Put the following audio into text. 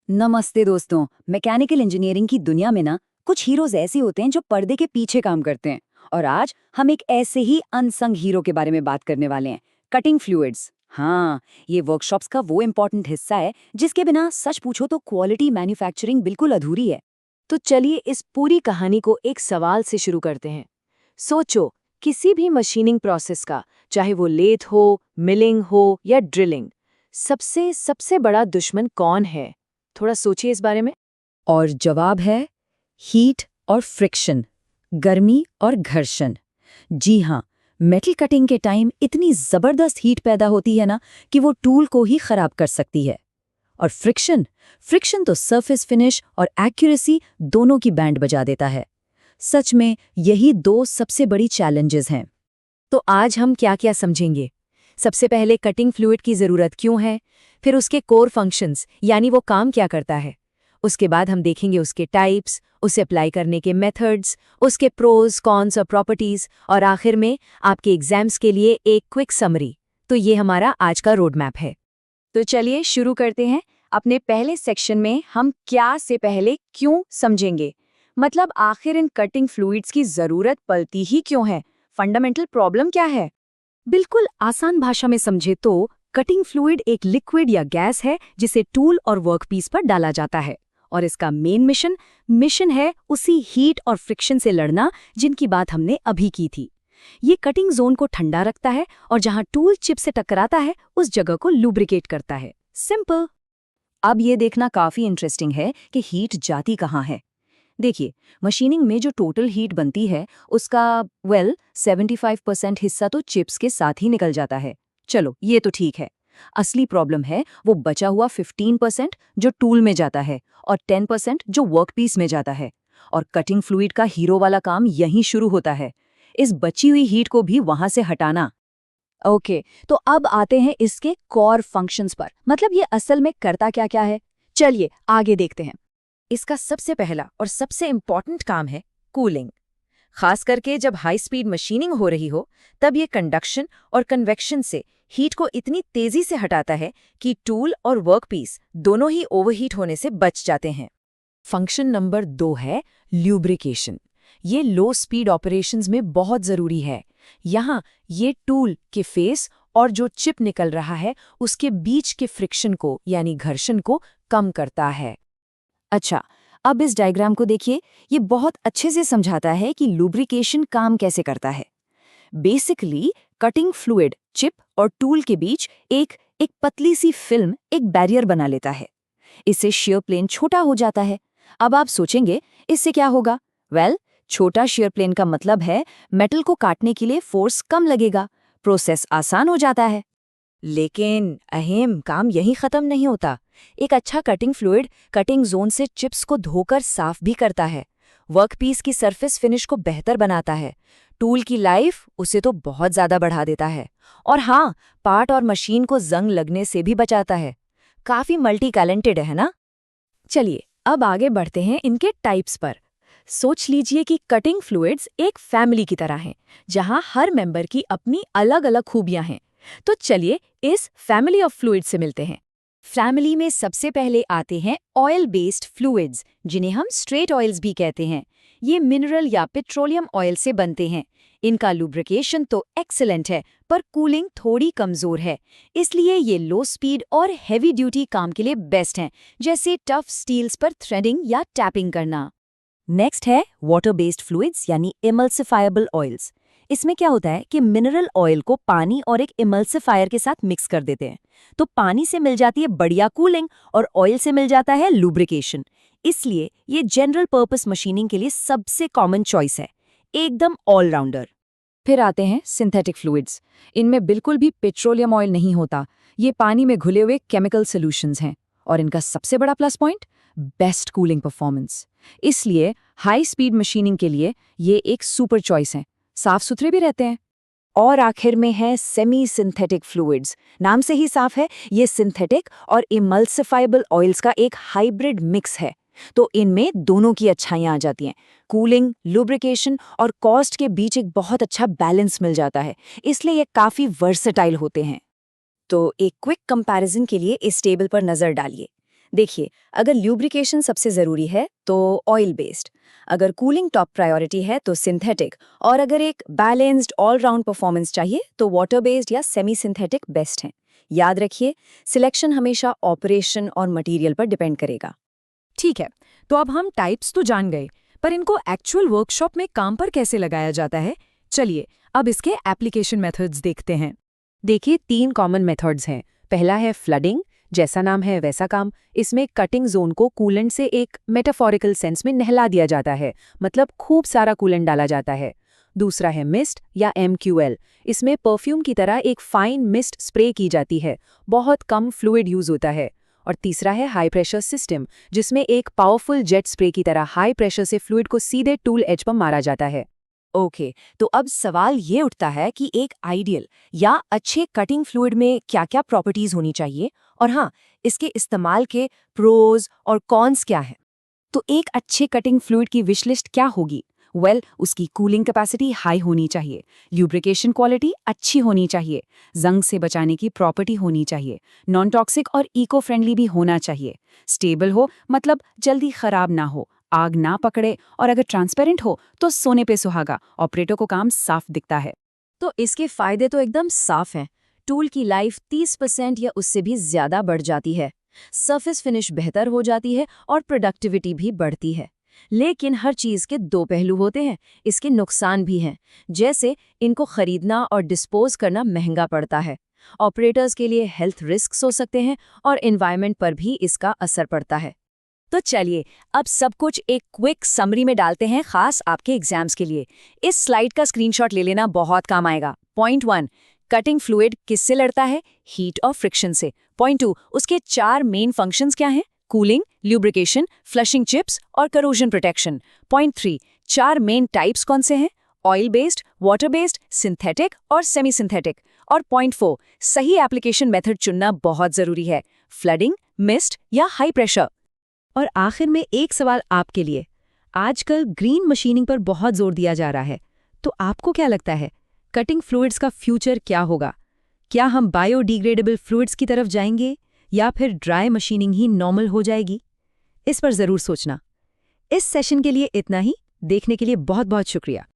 नमस्ते दोस्तों। Mechanical engineering की दुनिया में ना कुछ हीरोज ऐसे होते हैं जो पर्दे के पीछे काम करते हैं। और आज हम एक ऐसे ही अनसंग हीरो के बारे में बात करने वाले हैं, कटिंग फ्लूइड्स। हाँ, ये वर्कशॉप्स का वो इम्पोर्टेंट हिस्सा है जिसके बिना सच पूछो तो क्वालिटी मैन्युफैक्चरिंग बिल्कुल अधूरी है। तो चलिए इस पूरी कहानी को एक सवाल से शुरू करते हैं। सोचो, किसी भी मशीनिंग प्रोसेस का, चाहे वो लेथ हो, मिलिंग हो या ड्रिलिंग, सबसे सबसे बड़ा दुश्मन कौन है? थोड़ा सोचिए इस बारे में। और जवाब है हीट और फ्रिक्शन, गर्मी और घर्षण। जी हाँ, मेटल कटिंग के टाइम इतनी जबरदस्त हीट पैदा होती है ना कि वो टूल को ही खराब कर सकती है। और फ्रिक्शन फ्रिक्शन तो सरफेस फिनिश और एक्यूरेसी दोनों की बैंड बजा देता है। सच में यही दो सबसे बड़ी चैलेंजेस हैं। तो आज हम क्या क्या समझेंगे? सबसे पहले कटिंग फ्लूइड की ज़रूरत क्यों है, फिर उसके कोर फंक्शंस यानी वो काम क्या करता है। उसके बाद हम देखेंगे उसके टाइप्स, उसे अप्लाई करने के मेथड्स, उसके प्रोज कॉन्स और प्रॉपर्टीज, और आखिर में आपके एग्जाम्स के लिए एक क्विक समरी। तो ये हमारा आज का रोड मैप है। तो चलिए शुरू करते हैं। अपने पहले सेक्शन में हम क्या से पहले क्यों समझेंगे। मतलब आखिर इन कटिंग फ्लूइड्स की जरूरत पड़ती ही क्यों है, फंडामेंटल प्रॉब्लम क्या है। बिल्कुल आसान भाषा में समझे तो कटिंग फ्लूइड एक लिक्विड या गैस है जिसे टूल और वर्कपीस पर डाला जाता है, और इसका मेन मिशन है उसी हीट और फ्रिक्शन से लड़ना जिनकी बात हमने अभी की थी। ये कटिंग जोन को ठंडा रखता है और जहां टूल चिप से टकराता है उस जगह को लुब्रिकेट करता है। सिंपल। अब ये देखना काफी इंटरेस्टिंग है कि हीट जाती कहाँ है। देखिए, मशीनिंग में जो टोटल हीट बनती है उसका 75% हिस्सा तो चिप्स के साथ ही निकल जाता है। चलो ये तो ठीक है। असली प्रॉब्लम है वो बचा हुआ 15% जो टूल में जाता है और 10% जो वर्कपीस में जाता है। और कटिंग फ्लूइड का हीरो वाला काम यहीं शुरू होता है, इस बची हुई हीट को भी वहां से हटाना। ओके, तो अब आते हैं इसके कोर फंक्शंस पर। मतलब ये असल में करता क्या क्या है। चलिए आगे देखते हैं। इसका सबसे पहला और सबसे इम्पॉर्टेंट काम है कूलिंग। खास करके जब हाई स्पीड मशीनिंग हो रही हो, तब ये कंडक्शन और कन्वेक्शन से हीट को इतनी तेजी से हटाता है कि टूल और वर्कपीस दोनों ही ओवरहीट होने से बच जाते हैं। फंक्शन नंबर 2 है ल्यूब्रिकेशन। ये लो स्पीड ऑपरेशंस में बहुत ज़रूरी है। यहाँ ये टूल के फेस और जो चिप निकल रहा है उसके बीच के फ्रिक्शन को यानी घर्षण को कम करता है। अच्छा, अब इस डायग्राम को देखिए, ये बहुत अच्छे से समझाता है कि लुब्रिकेशन काम कैसे करता है। बेसिकली कटिंग फ्लूइड चिप और टूल के बीच एक पतली सी फिल्म एक बैरियर बना लेता है। इससे shear प्लेन छोटा हो जाता है। अब आप सोचेंगे इससे क्या होगा। छोटा shear प्लेन का मतलब है मेटल को काटने के लिए फोर्स कम लगेगा, प्रोसेस आसान हो जाता है। लेकिन अहम काम यहीं खत्म नहीं होता। एक अच्छा कटिंग फ्लूइड कटिंग जोन से चिप्स को धोकर साफ भी करता है, वर्कपीस की सरफेस फिनिश को बेहतर बनाता है, टूल की लाइफ उसे तो बहुत ज्यादा बढ़ा देता है, और हाँ, पार्ट और मशीन को जंग लगने से भी बचाता है। काफी मल्टी टैलेंटेड है ना। चलिए अब आगे बढ़ते हैं इनके टाइप्स पर। सोच लीजिए कि कटिंग फ्लूइड्स एक फैमिली की तरह हैं, जहां हर मेंबर की अपनी अलग अलग खूबियां हैं। तो चलिए इस फैमिली ऑफ फ्लूइड से मिलते हैं। फैमिली में सबसे पहले आते हैं ऑयल बेस्ड फ्लूइड्स, जिन्हें हम स्ट्रेट ऑयल्स भी कहते हैं। ये मिनरल या पेट्रोलियम ऑयल से बनते हैं। इनका लुब्रिकेशन तो एक्सीलेंट है, पर कूलिंग थोड़ी कमजोर है। इसलिए ये लो स्पीड और हैवी ड्यूटी काम के लिए बेस्ट हैं, जैसे टफ स्टील्स पर थ्रेडिंग या टैपिंग करना। नेक्स्ट है वाटर बेस्ड फ्लूइड्स यानी इमल्सिफायबल ऑयल्स। इसमें क्या होता है कि मिनरल ऑयल को पानी और एक इमल्सिफायर के साथ मिक्स कर देते हैं, तो पानी से मिल जाती है बढ़िया कूलिंग और ऑयल से मिल जाता है लुब्रिकेशन। इसलिए ये जनरल पर्पस मशीनिंग के लिए सबसे कॉमन चॉइस है, एकदम ऑलराउंडर। फिर आते हैं सिंथेटिक फ्लूइड्स। इनमें बिल्कुल भी पेट्रोलियम ऑयल नहीं होता, ये पानी में घुले हुए केमिकल सॉल्यूशंस हैं। और इनका सबसे बड़ा plus point, best cooling performance. इसलिए हाई स्पीड मशीनिंग के लिए ये एक सुपर चॉइस है, साफ सुथरे भी रहते हैं। और आखिर में है सेमी सिंथेटिक फ्लूइड्स। नाम से ही साफ है, ये सिंथेटिक और इमल्सिफाइबल ऑयल्स का एक हाइब्रिड मिक्स है। तो इनमें दोनों की अच्छाइयां आ जाती हैं, कूलिंग, लुब्रिकेशन और कॉस्ट के बीच एक बहुत अच्छा बैलेंस मिल जाता है। इसलिए ये काफी वर्सेटाइल होते हैं। तो एक क्विक कंपैरिजन के लिए इस टेबल पर नजर डालिए। देखिए, अगर ल्यूब्रिकेशन सबसे ज़रूरी है तो ऑयल बेस्ड, अगर कूलिंग टॉप प्रायोरिटी है तो सिंथेटिक, और अगर एक बैलेंस्ड ऑलराउंड परफॉर्मेंस चाहिए तो वाटर बेस्ड या सेमी सिंथेटिक बेस्ट हैं। याद रखिए, सिलेक्शन हमेशा ऑपरेशन और मटेरियल पर डिपेंड करेगा। ठीक है, तो अब हम टाइप्स तो जान गए, पर इनको एक्चुअल वर्कशॉप में काम पर कैसे लगाया जाता है? चलिए, अब इसके एप्लीकेशन मेथड्स देखते हैं। देखिए, 3 कॉमन मेथड्स हैं। पहला है फ्लडिंग, जैसा नाम है वैसा काम। इसमें कटिंग जोन को कूलेंट से एक मेटाफोरिकल सेंस में नहला दिया जाता है, मतलब खूब सारा कूलेंट डाला जाता है। दूसरा है मिस्ट या MQL। इसमें परफ्यूम की तरह एक फाइन मिस्ट स्प्रे की जाती है, बहुत कम फ्लूइड यूज होता है। और तीसरा है हाई प्रेशर सिस्टम, जिसमें एक पावरफुल जेट स्प्रे की तरह हाई प्रेशर से फ्लूइड को सीधे टूल एज पर मारा जाता है। ओके, तो अब सवाल ये उठता है कि एक आइडियल या अच्छे कटिंग फ्लूइड में क्या-क्या प्रॉपर्टीज होनी चाहिए, और हाँ, इसके इस्तेमाल के प्रोज और कॉन्स क्या हैं। तो एक अच्छे कटिंग फ्लूइड की विश लिस्ट क्या होगी? उसकी कूलिंग कैपेसिटी हाई होनी चाहिए, ल्यूब्रिकेशन क्वालिटी अच्छी होनी चाहिए, जंग से बचाने की प्रॉपर्टी होनी चाहिए, नॉन टॉक्सिक और इको फ्रेंडली भी होना चाहिए, स्टेबल हो मतलब जल्दी खराब ना हो, आग ना पकड़े, और अगर ट्रांसपेरेंट हो तो सोने पे सुहागा, ऑपरेटर को काम साफ दिखता है। तो इसके फायदे तो एकदम साफ हैं। टूल की लाइफ 30% या उससे भी ज्यादा बढ़ जाती है, सरफेस फिनिश बेहतर हो जाती है और प्रोडक्टिविटी भी बढ़ती है। लेकिन हर चीज के 2 पहलू होते हैं, इसके नुकसान भी हैं, जैसे इनको खरीदना और डिस्पोज करना महंगा पड़ता है, ऑपरेटर्स के लिए हेल्थ रिस्क्स हो सकते हैं, और एनवायरनमेंट पर भी इसका असर पड़ता है। तो चलिए, अब सब कुछ एक क्विक समरी में डालते हैं, खास आपके एग्जाम्स के लिए। इस स्लाइड का स्क्रीनशॉट ले लेना, बहुत काम आएगा। पॉइंट 1, कटिंग फ्लूइड किससे लड़ता है? हीट और फ्रिक्शन से। पॉइंट 2, उसके 4 मेन फंक्शंस क्या हैं? कूलिंग, ल्यूब्रिकेशन, फ्लशिंग चिप्स और corrosion protection. Point 3, 4 main types कौन से हैं? Oil based, water based, synthetic और सेमी सिंथेटिक। और पॉइंट 4, सही एप्लीकेशन मेथड चुनना बहुत जरूरी है, फ्लडिंग, मिस्ट या हाई प्रेशर। और आखिर में एक सवाल आपके लिए। आजकल ग्रीन मशीनिंग पर बहुत जोर दिया जा रहा है, तो आपको क्या लगता है, कटिंग फ्लूइड्स का फ्यूचर क्या होगा? क्या हम बायोडिग्रेडेबल फ्लूइड्स की तरफ जाएंगे या फिर ड्राई मशीनिंग ही नॉर्मल हो जाएगी? इस पर ज़रूर सोचना। इस सेशन के लिए इतना ही। देखने के लिए बहुत बहुत शुक्रिया।